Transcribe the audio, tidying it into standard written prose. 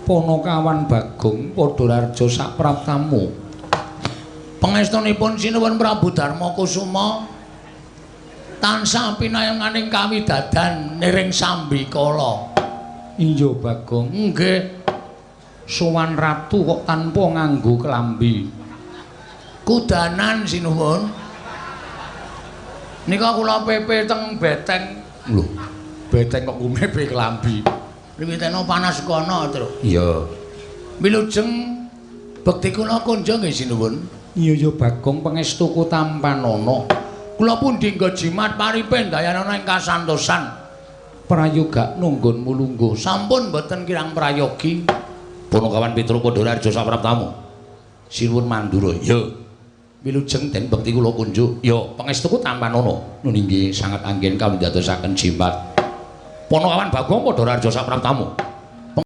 Ponokawan Bagong Padhararja sapraptamu. Pangestunipun sinuwun Prabu Darma Kusuma tansah pinayanganing kawidadan niring Sambikala. Iya Bagong. Nggih. Sowan ratu kok tanpa nganggo kelambi. Kudanan sinuwun. Nika kula pepe teng beteng. Lho, beteng kok kumepe kelambi. Riwitena panas kono, Tru. Iya. Wilujeng bekti kula kunjo nggih sinuwun. Iya ya Bagong pangestuku tampanana. Kula pundi nggo jimat paripen dayanana ing kasantosan. Prayoga nunggun mulungguh sampun boten kirang prayogi. Ponokawan Petruk Padhararja sapraptamu. Sinuwun mandura. Ya. Wilujeng den bekti kula kunjuk. Ya, pangestuku tampanana. Nun inggih sanget anggen kawedatosaken jimat. Ponokawan Bagong Padhararja sapraptamu.